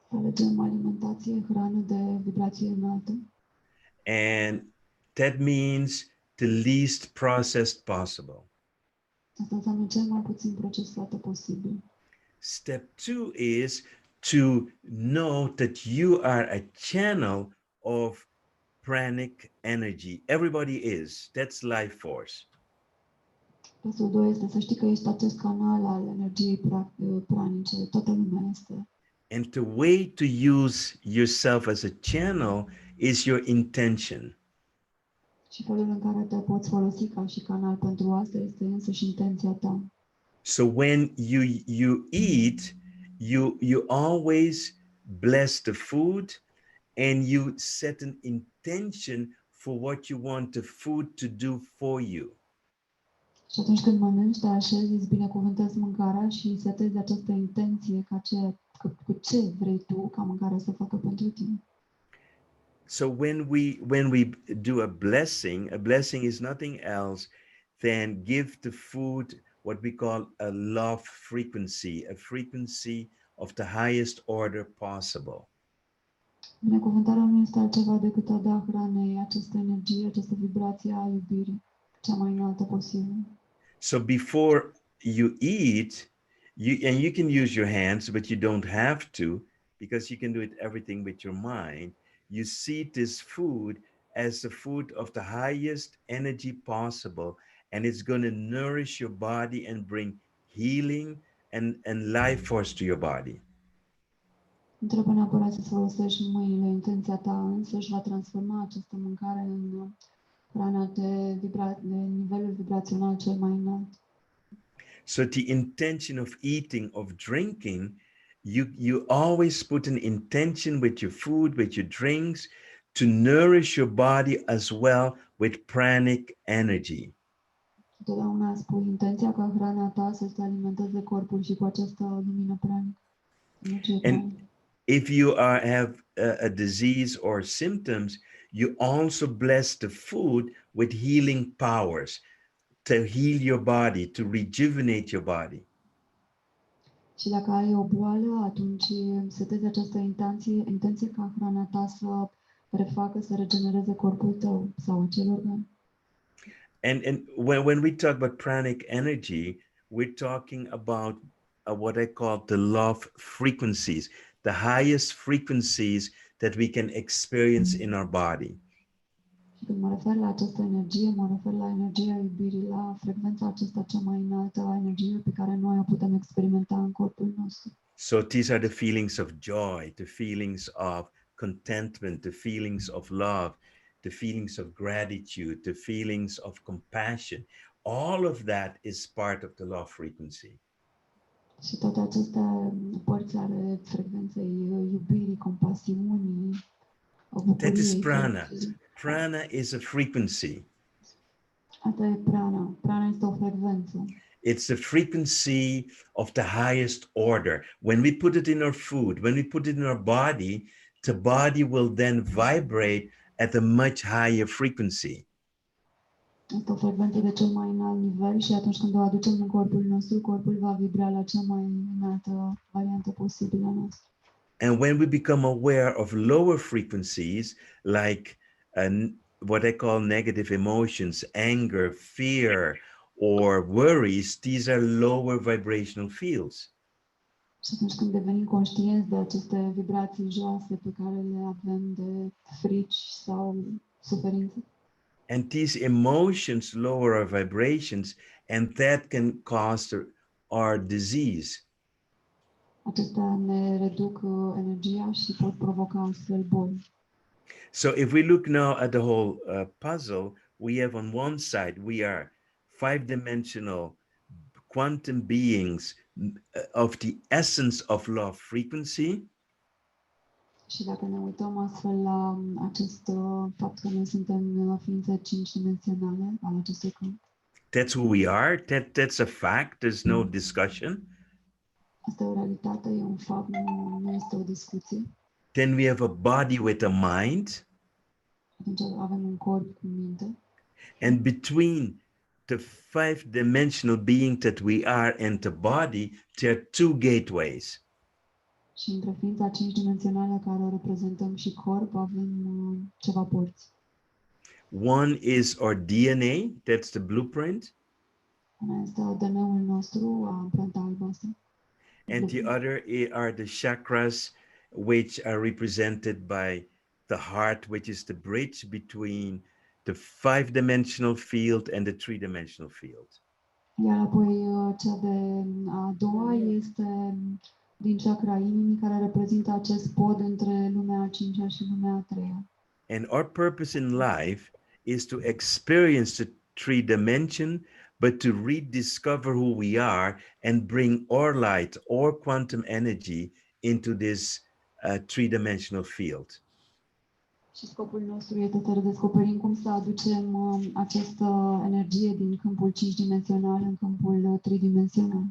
să alegem alimentație, hrană de vibrație înaltă. And that means the least processed possible. Asta înseamnă cel mai puțin procesată posibil. Step 2 is to know that you are a channel of pranic energy. Everybody is. That's life force. Pasul 2 este să știi că ești acest canal al energiei pranice. Toată lumea este. And the way to use yourself as a channel is your intention. Și felul în care te poți folosi ca și canal pentru asta este însăși intenția ta. So when you eat, you always bless the food and you set an intention for what you want the food to do for you. Și atunci când mănânci, te așezi, îți binecuvântezi mâncarea și setezi această intenție cu ce vrei tu ca mâncarea să facă pentru tine. So when we do a blessing is nothing else than give the food what we call a love frequency, a frequency of the highest order possible. Binecuvântarea nu este altceva decât a da hranei această energie, această vibrație a iubirii, cea mai înaltă posibil. So before you eat, you can use your hands, but you don't have to, because you can do everything with your mind. You see this food as the food of the highest energy possible, and it's going to nourish your body and bring healing and life force to your body. Nu trebuie neapărat să folosești mâinile, intenția ta însă își va transforma această mâncare în hrana de nivelul vibrațional cel mai înalt. So the intention of eating, of drinking, you always put an intention with your food, with your drinks, to nourish your body as well with pranic energy. Totdeauna spui intenția ca hrana ta să-ți alimenteze corpul și cu această lumină pranică, energie And pranică. if you have a disease or symptoms, you also bless the food with healing powers to heal your body, to rejuvenate your body. Și dacă ai o boală, atunci setezi această intenție ca hrana ta să refacă, să regenereze corpul tău sau acel organ. And when we talk about pranic energy, we're talking about what I call the love frequencies, the highest frequencies that we can experience in our body. Și când mă refer la această energie, mă refer la energia iubirii, la frecvența aceasta cea mai înaltă a energiei pe care noi o putem experimenta în corpul nostru. So these are the feelings of joy, the feelings of contentment, the feelings of love, the feelings of gratitude, the feelings of compassion. All of that is part of the love frequency. Și toate aceste părți ale frecvenței iubirii, compasiunii, That is bucuriei, prana. fericirii. Prana is a frequency. Asta e prana. Prana este o frecvență. It's the frequency of the highest order. When we put it in our food, when we put it in our body, the body will then vibrate at a much higher frequency. Este o frecvență de cel mai înalt nivel și atunci când o aducem în corpul nostru, corpul va vibra la cea mai înaltă variantă posibilă a noastră. And when we become aware of lower frequencies, like what I call negative emotions, anger, fear, or worries, these are lower vibrational fields. Și atunci când devenim conștienți de aceste vibrații joase pe care le avem de frici sau suferințe, And these emotions lower our vibrations, and that can cause our disease. acestea ne reduc energia și pot provoca astfel boli. So if we look now at the whole puzzle, we have on one side, we are five-dimensional quantum beings of the essence of love frequency. Și dacă ne uităm astfel la acest fapt că noi suntem ființe cinci-dimensionale al acestui câmp, That's who we are. That's a fact. There's no discussion. asta e o realitate, e un fapt, nu este o discuție. Then we have a body with a mind. Atunci avem un corp cu minte. And between the five-dimensional being that we are and the body, there are two gateways. Și între ființa cinci-dimensională care o reprezentăm și corp avem ceva porți. One is our DNA, that's the blueprint. Una este ADN-ul nostru, amprenta albastră. And the other are the chakras, which are represented by the heart, which is the bridge between the five-dimensional field and the three-dimensional field. Iar apoi cea de a doua este din chakra inimii, care reprezintă acest pod între lumea a cincea și lumea a treia. And our purpose in life is to experience the three dimension, but to rediscover who we are and bring our light, our quantum energy into this three-dimensional field. Și scopul nostru este să redescoperim cum să aducem această energie din câmpul cinci-dimensional în câmpul tridimensional.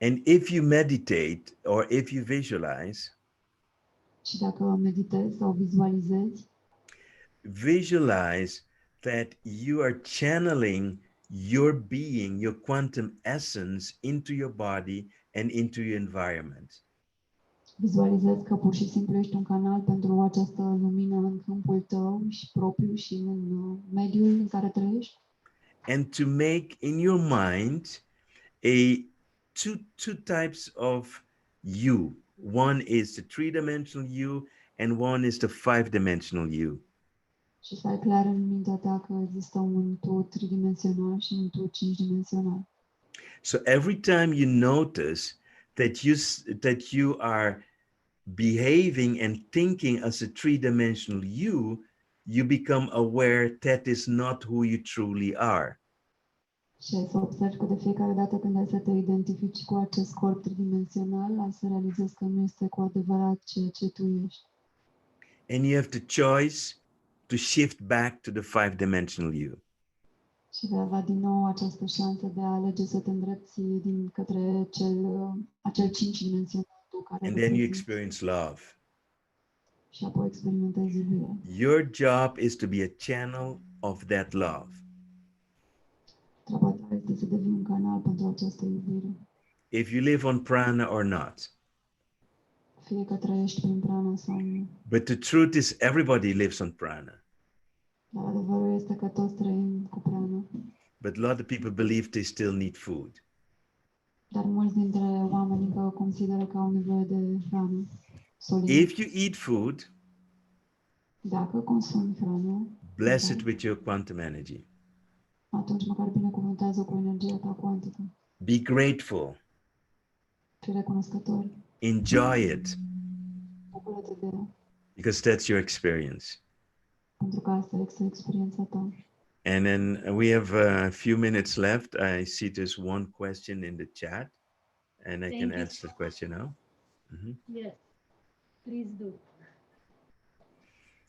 And if you meditate or if you visualize, Și dacă meditezi sau vizualizezi, visualize that you are channeling your being, your quantum essence into your body and into your environment. vizualizezi că pur și simplu ești un canal pentru această lumină în câmpul tău și propriu și în mediul în care trăiești. And to make in your mind a two types of you. One is the three-dimensional you and one is the five-dimensional you. Și să ai clar în mintea ta că există un tu tridimensional și un tu cinci-dimensional. So every time you notice that you are behaving and thinking as a three-dimensional you become aware that is not who you truly are. Și ai să observi că de fiecare dată când ai să te identifici cu acest corp tridimensional, ai să realizezi că nu este cu adevărat ceea ce tu ești. And you have the choice to shift back to the five-dimensional you. Și vei avea din nou această șansă de a alege să te îndrepți din către acel 5 dimensional tu care And then you reprezinți experience love. și apoi experimentezi iubire. Your job is to be a channel of that love. Treaba ta este să devii un canal pentru această iubire. If you live on prana or not. Fie că trăiești prin prana sau nu. But the truth is everybody lives on prana. Dar adevărul este că toți trăim cu prana. But a lot of people believe they still need food. Dar mulți dintre oameni încă consideră că au nevoie de hrană solidă. If you eat food, Dacă consumi hrană, bless it with your quantum energy. atunci măcar binecuvântează cu energia ta cuantică. Be grateful. Fii recunoscător. Enjoy it Bucură-te de ea, because that's your experience. pentru că asta este experiența ta. And then we have a few minutes left. I see there's one question in the chat, and I Thank can you. answer the question now. Mhm. Yes, please do.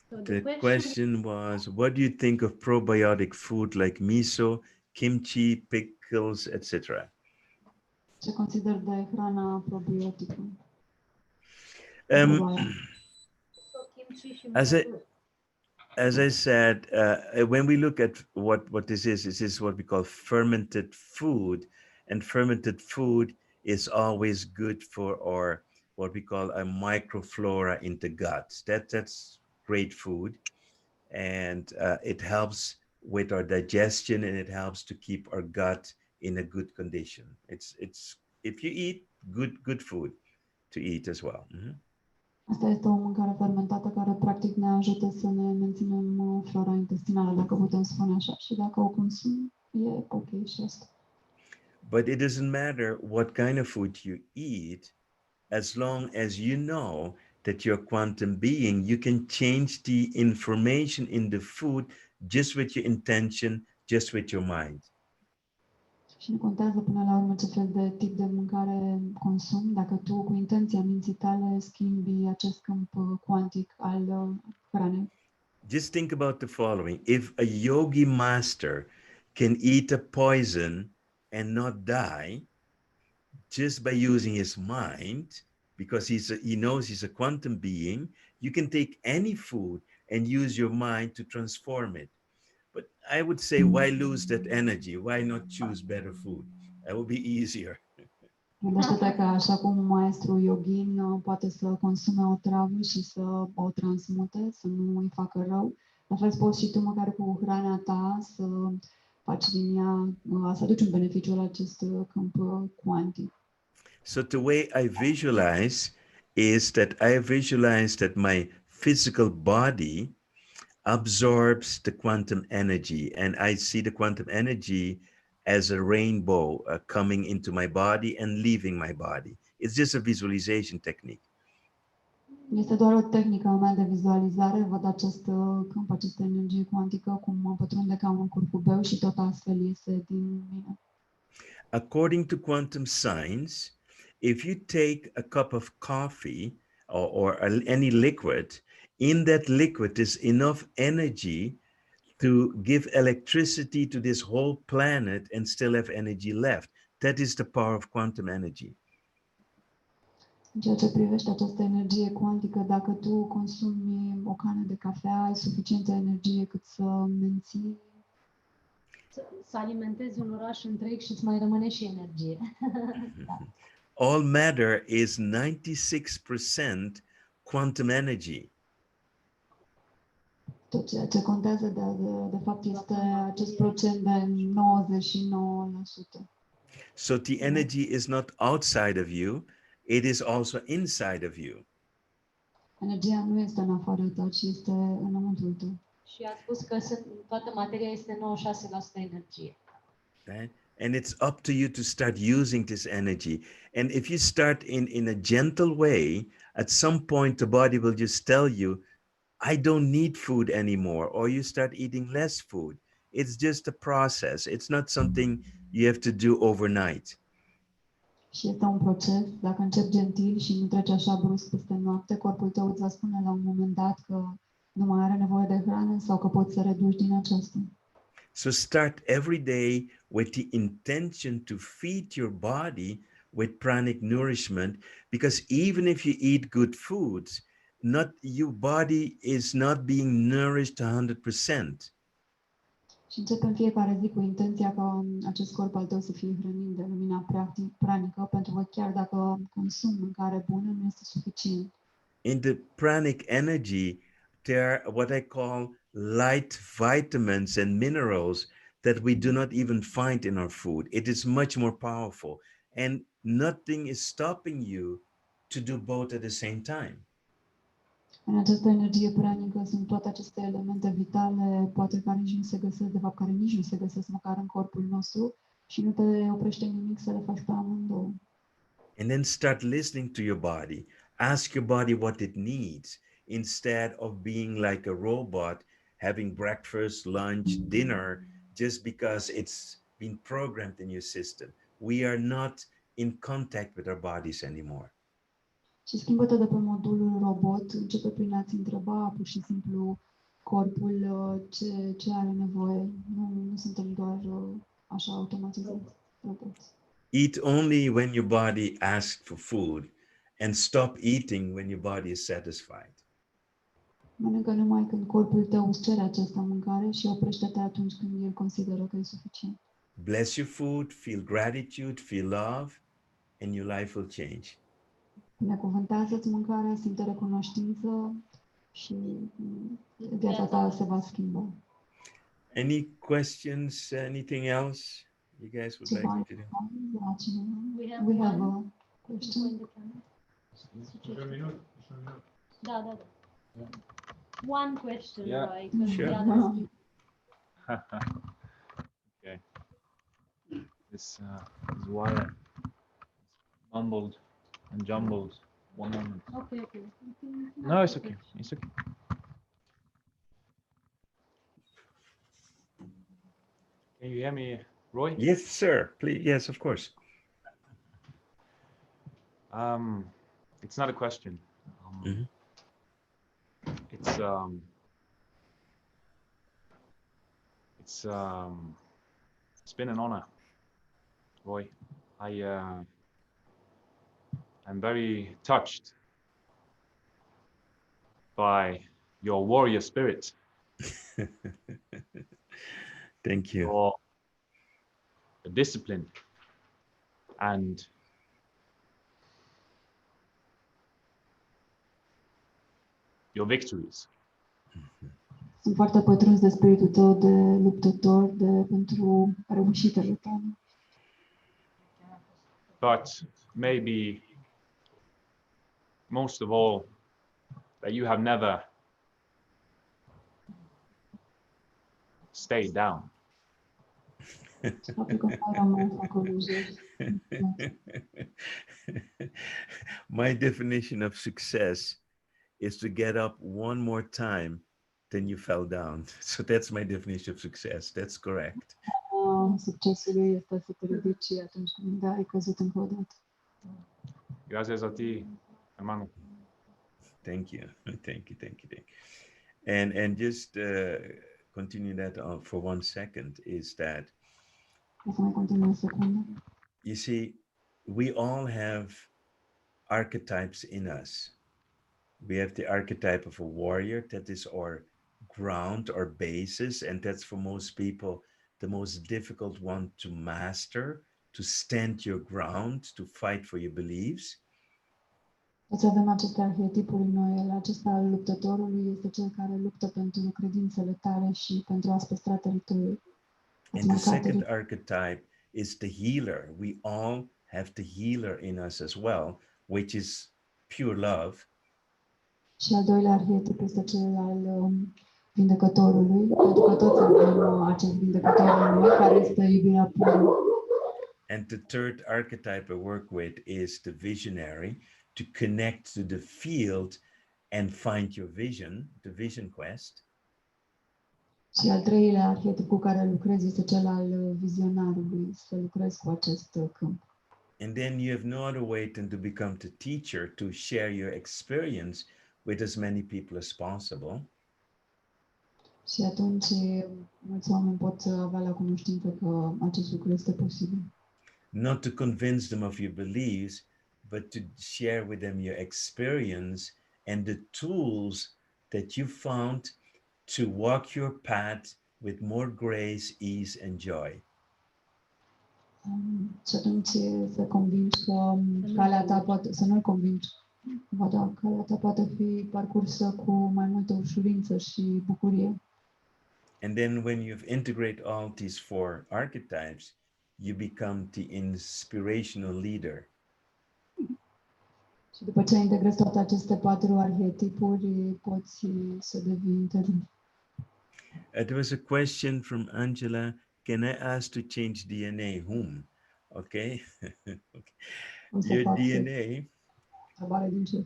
So The question was, what do you think of probiotic food like miso, kimchi, pickles, etc.? Ce consider de hrana probiotică? Um, So kimchi și As I- măsuri. as I said, when we look at what this is what we call fermented food, and fermented food is always good for our what we call a microflora in the gut. That's great food, and it helps with our digestion, and it helps to keep our gut in a good condition. It's if you eat good food to eat as well. Mhm. Asta este o mâncare fermentată care practic ne ajută să ne menținem flora intestinală, dacă putem spune așa. Și dacă o consumi, e ok și asta. But it doesn't matter what kind of food you eat, as long as you know that you're quantum being, you can change the information in the food just with your intention, just with your mind. Și nu contează până la urmă ce fel de tip de mâncare consumi, dacă tu cu intenția minții tale schimbi acest câmp cuantic al hranei. Just think about the following. If a yogi master can eat a poison and not die just by using his mind, because he knows he's a quantum being, you can take any food and use your mind to transform it. But I would say, why lose that energy? Why not choose better food? That would be easier. Gândește-te că așa cum maestru yogin poate să consume o travă și să o transmute, să nu îi facă rău, la fel poți și tu măcar cu hrana ta să faci din ea, să aduci un beneficiu la acest câmp cuantic. So the way I visualize is that I visualize that my physical body absorbs the quantum energy, and I see the quantum energy as a rainbow coming into my body and leaving my body. It's just a visualization technique. Este doar o tehnică a mea de vizualizare, văd acest câmp, această energie cuantică, cum mă pătrunde ca un curcubeu și tot astfel iese din mine. According to quantum science, if you take a cup of coffee or any liquid, in that liquid there's enough energy to give electricity to this whole planet and still have energy left. That is the power of quantum energy. În ceea ce privește această energie cuantică, dacă tu consumi o cană de cafea, ai suficientă energie cât să menții, Să alimentezi un oraș întreg și îți mai rămâne și energie. All matter is 96% quantum energy. tot ceea ce contează de fapt este acest procent de 99%. So the energy is not outside of you, it is also inside of you. Energia nu este în afara ta, ci este înăuntru tău. Și a spus că toată materia este 96% energie. Right? And it's up to you to start using this energy. And if you start in a gentle way, at some point the body will just tell you, I don't need food anymore, or you start eating less food. It's just a process. It's not something you have to do overnight. Și este un proces, dacă începi gentil și nu treci așa brusc peste noapte, corpul tău îți va spune la un moment dat că nu mai are nevoie de hrană sau că poți să reduci din aceasta. So start every day with the intention to feed your body with pranic nourishment, because even if you eat good foods, not your body is not being nourished 100%. Și începe în fiecare zi cu intenția ca acest corp al tău să fie hrănit de lumina pranică, pentru că chiar dacă consumi mâncare bună, nu este suficient. In the pranic energy, there are what I call light vitamins and minerals that we do not even find in our food. It is much more powerful, and nothing is stopping you to do both at the same time. În această energie pranică sunt toate aceste elemente vitale, poate care nici nu se găsesc, de fapt care nici nu se găsesc măcar în corpul nostru și nu te oprește nimic să le faci pe amândouă. And then start listening to your body. Ask your body what it needs instead of being like a robot, having breakfast, lunch, dinner, just because it's been programmed in your system. We are not in contact with our bodies anymore. Și schimbă-te de pe modulul robot, începe prin a-ți întreba pur și simplu corpul ce are nevoie. Nu suntem doar așa automatizați roboți. Eat only when your body asks for food, and stop eating when your body is satisfied. Mănâncă numai când corpul tău îți cere această mâncare și oprește-te atunci când el consideră că e suficient. Bless your food, feel gratitude, feel love, and your life will change. Binecuvântează-ți mâncarea, simte recunoștință și viața ta se va schimba. Any questions? Anything else you guys would like me to do? La cineva? We have a one. question. Da, da, da. One question, Yeah. right? 'Cause Sure. the others Okay. This is why I mumbled and jumbled one moment. Okay, okay. No, it's okay. It's okay. Can you hear me, Roy? Yes, sir. Please. Yes, of course. It's not a question. Mhm. It's it's been an honor, Roy. I'm very touched by your warrior spirit, Thank you. your discipline, and your victories. Sunt foarte pătruns de spiritul tău de luptător, pentru reușitele tale. But maybe most of all, that you have never stayed down. Faptul că nu ai rămas acolo jos. My definition of success is to get up one more time than you fell down. So that's my definition of success. That's correct. Succesul este să te ridici atunci când ai căzut încă o dată. Gracias a ti, hermano. Thank you. Thank you. Thank you. Thank you. And just continue that for 1 second is that, O să mai continui o secundă. you see, we all have archetypes in us. We have the archetype of a warrior, that is our ground, our basis, and that's for most people the most difficult one to master, to stand your ground, to fight for your beliefs. Toți avem aceste arhetipuri în noi. Acesta al luptătorului este cel care luptă pentru credințele tale și pentru a-ți păstra teritoriul. And the second archetype is the healer. We all have the healer in us as well, which is pure love. Și al doilea arhetip este cel al vindecătorului, pentru că toți avem acest vindecător în noi, care este iubirea pură. And the third archetype I work with is the visionary, to connect to the field and find your vision, the vision quest. Și al treilea arhetip cu care lucrez este cel al vizionarului, să lucrez cu acest câmp. And then you have no other way than to become the teacher, to share your experience with as many people as possible. Și atunci mulți oameni pot avea la cunoștință că acest lucru este posibil. Not to convince them of your beliefs, but to share with them your experience and the tools that you found to walk your path with more grace, ease, and joy. Și atunci să convingi că calea ta poate, să nu-l convingi, da, calea ta poate fi parcursă cu mai multă ușurință și bucurie. And then when you've integrated all these four archetypes, you become the inspirational leader. Și după ce integrezi toate aceste patru arhetipuri, poți să devii inteligent. There was a question from Angela. Can I ask to change DNA? Whom? Okay. O să Your fac DNA întrebare din ce?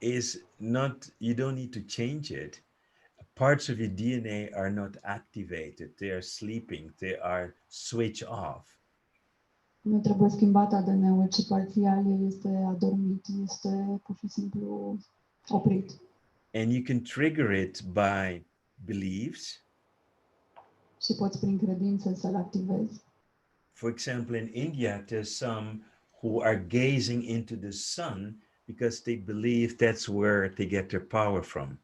is not, you don't need to change it. Parts of your DNA are not activated. They are sleeping. They are switched off. Nu trebuie schimbat ADN-ul, ci parțial este adormit, este pur și simplu oprit. And you can trigger it by beliefs. Și poți prin credință să-l activezi. For example, in India, there's some who are gazing into the sun because they believe that's where they get their power from.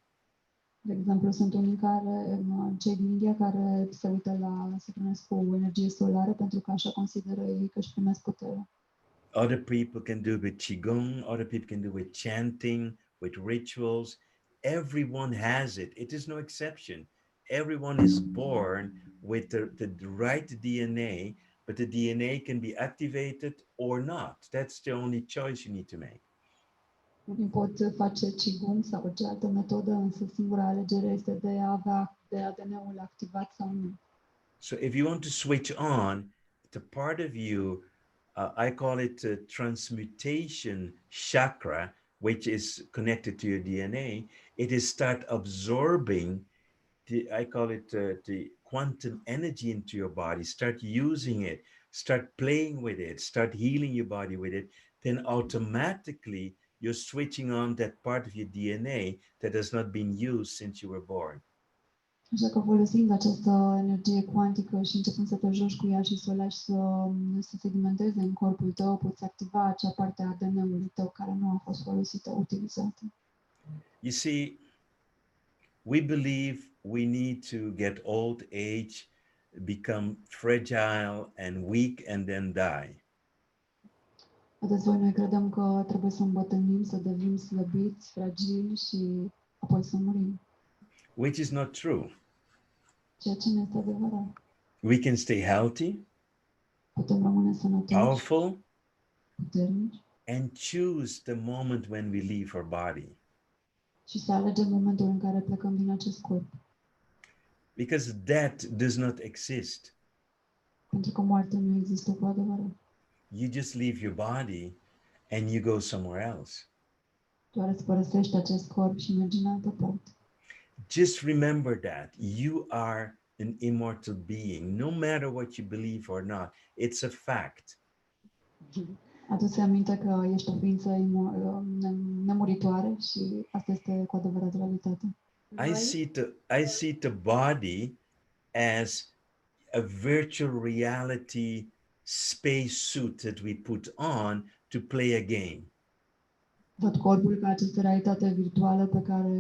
De exemplu, sunt unii care, cei din India, care se uită se privesc cu energie solară pentru că așa consideră ei că își primesc puterea. Other people can do with Qigong, other people can do with chanting, with rituals. Everyone has it. It is no exception. Everyone is born with the right DNA, but the DNA can be activated or not. That's the only choice you need to make. Unii pot face Qigong sau orice altă metodă, însă singura alegere este de a avea de ADN-ul activat sau nu. So if you want to switch on, the part of you, I call it the transmutation chakra, which is connected to your DNA, it is start absorbing I call it the quantum energy into your body. Start using it, start playing with it, start healing your body with it. Then automatically you're switching on that part of your DNA that has not been used since you were born. Așa că folosind această energie cuantică și începând să te joci cu ea și să o lași să sedimenteze în corpul tău, poți activa acea parte a ADN-ului tău care nu a fost folosită, utilizată. You see, we believe we need to get old age, become fragile and weak, and then die. Adesea noi credem că trebuie să îmbătrânim, să devenim slăbiți, fragili și apoi să murim. Which is not true. Ceea ce nu este adevărat. We can stay healthy, Putem rămâne sănătoși, powerful, puternici and choose the moment when we leave our body. și să alegem momentul în care plecăm din acest corp. Because death does not exist. Pentru că moartea nu există cu adevărat. You just leave your body and you go somewhere else. Doar îți părăsești acest corp și mergi în altă parte. Just remember that you are an immortal being, no matter what you believe or not. It's a fact. Adu-ți aminte că ești o ființă nemuritoare și asta este cu adevărat realitatea. I see the body as a virtual reality space suit that we put on to play a game. Văd corpul ca această realitate virtuală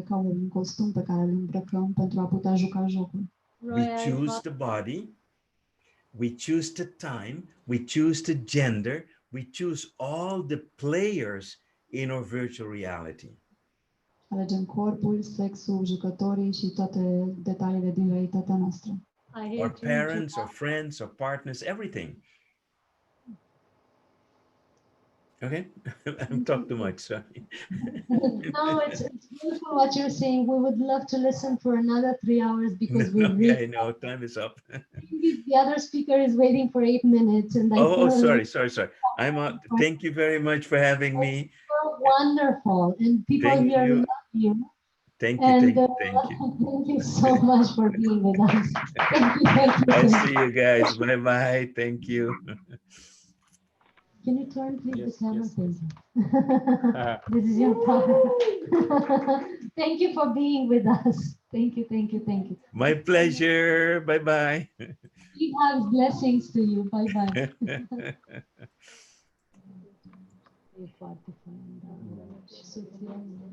ca un costum pe care îl îmbrăcăm pentru a putea juca jocul. We choose the body, we choose the time, we choose the gender, we choose all the players in our virtual reality. Alegem corpul, sexul, jucătorii și toate detaliile din realitatea noastră. Our parents, our friends, our partners, everything. Okay, I'm talking too much, sorry. No, it's beautiful what you're saying. We would love to listen for another 3 hours because we really. Okay, no, time is up. The other speaker is waiting for 8 minutes, and I Oh, feel sorry. I'm out. Thank you very much for having me. you're wonderful, and people Thank here you. love you. Thank you, And thank you. thank you so much for being with us. Thank you. I see you guys. Bye-bye. Thank you. Can you turn please Yes, the camera, yes, please? This is your part. Thank you for being with us. Thank you, thank you, thank you. My pleasure. Bye-bye. Big hugs, blessings to you. Bye-bye. E foarte fain, da. Și soția mea.